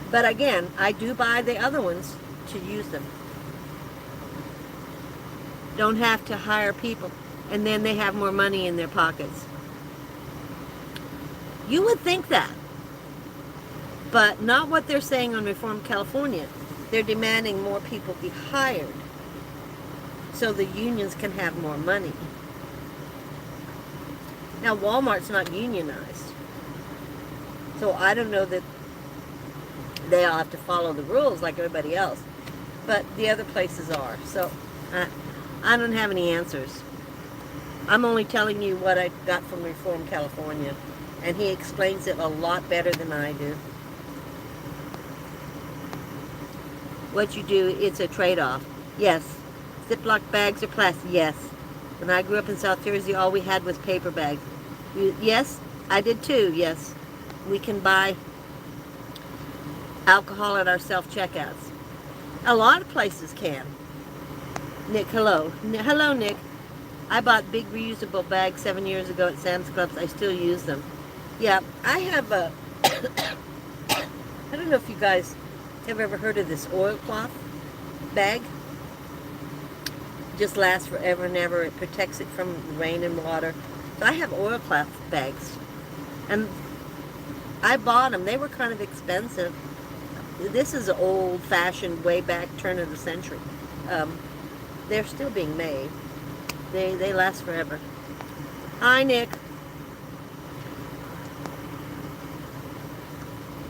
[SPEAKER 1] But again, I do buy the other ones to use them. Don't have to hire people, and then they have more money in their pockets. You would think that, but not what they're saying on Reform California. They're demanding more people be hired so the unions can have more money. Now, Walmart's not unionized, so I don't know that they all have to follow the rules like everybody else, but the other places are. So I don't have any answers. I'm only telling you what I got from Reform California, and he explains it a lot better than I do. What you do, it's a trade-off. Yes. Ziploc bags are plastic. Yes. When I grew up in South Jersey, all we had was paper bags. Yes, I did too, yes. We can buy alcohol at our self-checkouts. A lot of places can. Nick, hello. Hello, Nick. I bought big reusable bags 7 years ago at Sam's Club. I still use them. Yeah, I have a... I don't know if you guys have ever heard of this oilcloth bag. It just lasts forever and ever. It protects it from rain and water. So I have oilcloth bags. And I bought them. They were kind of expensive. This is old-fashioned, way back turn of the century. They're still being made. They last forever. Hi, Nick.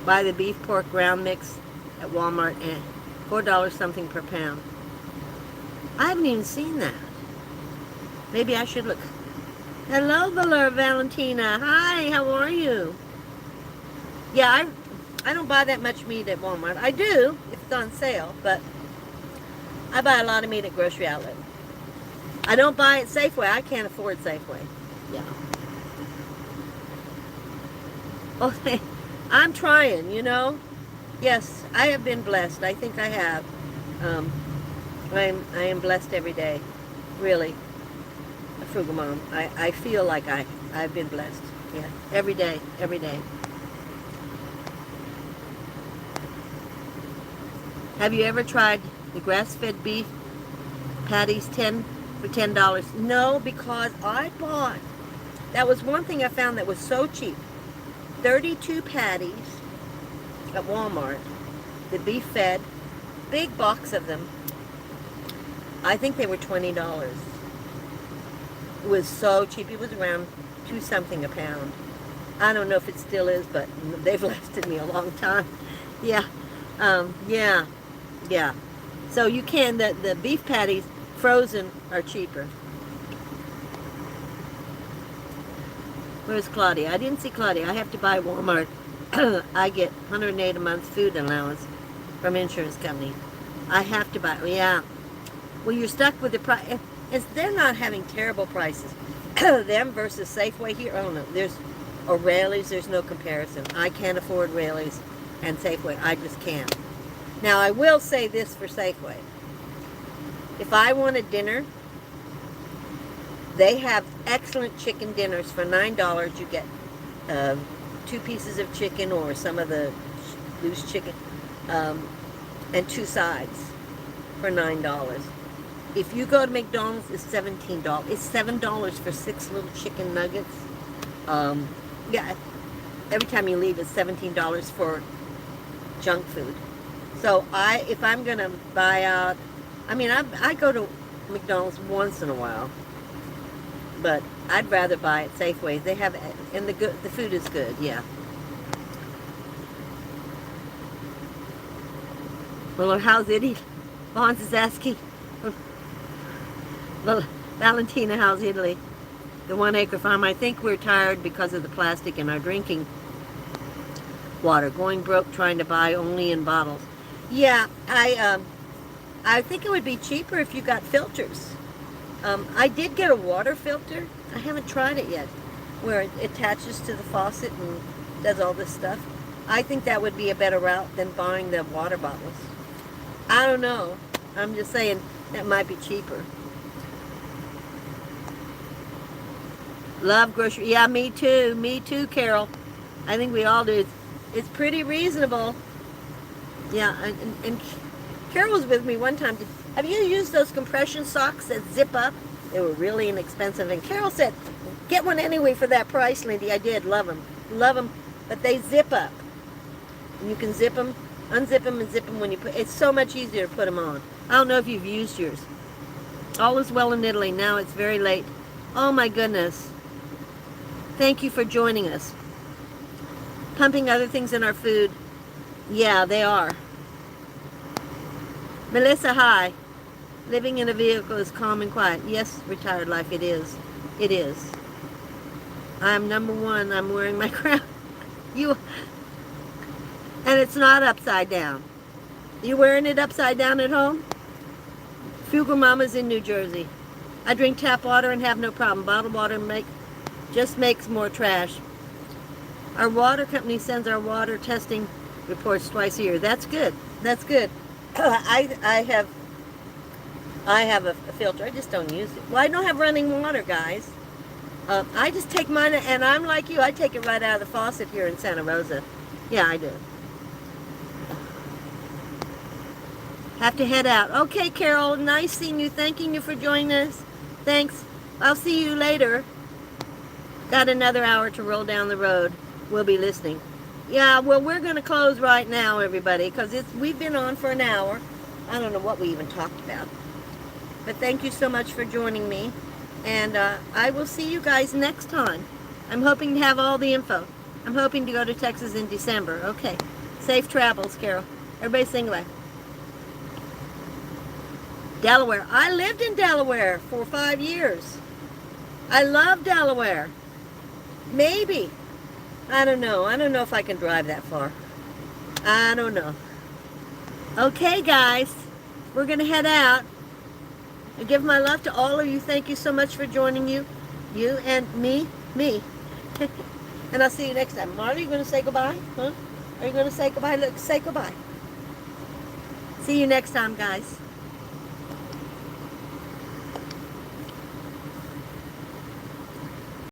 [SPEAKER 1] Buy the beef pork ground mix at Walmart and $4 something per pound. I haven't even seen that. Maybe I should look. Hello, Valentina. Hi, how are you? Yeah, I don't buy that much meat at Walmart. I do if it's on sale, but I buy a lot of meat at Grocery Outlet. I don't buy it Safeway. I can't afford Safeway. Yeah. Oh, I'm trying, you know. Yes, I have been blessed. I think I have. I am blessed every day. Really. A frugal mom. I feel like I've been blessed. Yeah. Every day. Every day. Have you ever tried the grass-fed beef patties for $10? No, because I bought, that was one thing I found that was so cheap. 32 patties at Walmart, the beef fed, big box of them. I think they were $20. It was so cheap. It was around $2 something a pound. I don't know if it still is, but they've lasted me a long time. Yeah. Yeah. So you can, the beef patties, frozen, are cheaper. Where's Claudia? I didn't see Claudia. I have to buy Walmart. I get $108 a month food allowance from insurance company. I have to buy, yeah. Well, you're stuck with the price. They're not having terrible prices. Them versus Safeway here, oh no, there's O'Reilly's, there's no comparison. I can't afford O'Reilly's and Safeway. I just can't. Now, I will say this for Safeway. If I want a dinner, they have excellent chicken dinners for $9. You get 2 pieces of chicken or some of the loose chicken and 2 sides for $9. If you go to McDonald's, it's $17. It's $7 for 6 little chicken nuggets. Yeah, every time you leave, it's $17 for junk food. So if I'm gonna buy out, I mean, I go to McDonald's once in a while, but I'd rather buy at Safeway. They have, and the food is good. Yeah. Well, how's Italy? Vons is asking. Well, Valentina, how's Italy? The 1 acre farm. I think we're tired because of the plastic in our drinking water. Going broke trying to buy only in bottles. Yeah, I think it would be cheaper if you got filters. I did get a water filter. I haven't tried it yet, where it attaches to the faucet and does all this stuff. I think that would be a better route than buying the water bottles. I don't know. I'm just saying that might be cheaper. Love grocery. Yeah, me too. Me too, Carol. I think we all do. It's pretty reasonable. Yeah, and Carol was with me one time. Have you used those compression socks that zip up? They were really inexpensive. And Carol said, get one anyway for that price, Lindy. I did. Love them. Love them. But they zip up. And you can zip them, unzip them, and zip them when you put. It's so much easier to put them on. I don't know if you've used yours. All is well in Italy. Now it's very late. Oh, my goodness. Thank you for joining us. Pumping other things in our food. Yeah, they are. Melissa, hi. Living in a vehicle is calm and quiet. Yes, retired life, it is. It is. I'm number 1. I'm wearing my crown. And it's not upside down. You wearing it upside down at home? Frugal Mama's in New Jersey. I drink tap water and have no problem. Bottled water just makes more trash. Our water company sends our water testing reports twice a year. That's good. That's good. I have a filter. I just don't use it. Well, I don't have running water, guys. I just take mine, and I'm like you. I take it right out of the faucet here in Santa Rosa. Yeah, I do. Have to head out. Okay, Carol. Nice seeing you. Thanking you for joining us. Thanks. I'll see you later. Got another hour to roll down the road. We'll be listening. Yeah, well, we're going to close right now, everybody, because we've been on for an hour. I don't know what we even talked about. But thank you so much for joining me. And I will see you guys next time. I'm hoping to have all the info. I'm hoping to go to Texas in December. Okay. Safe travels, Carol. Everybody sing away. Delaware. I lived in Delaware for 5 years. I love Delaware. Maybe. I don't know. I don't know if I can drive that far. I don't know. Okay, guys. We're going to head out. I give my love to all of you. Thank you so much for joining you. You and me. And I'll see you next time. Marty, you going to say goodbye? Huh? Are you going to say goodbye? Look, say goodbye. See you next time, guys.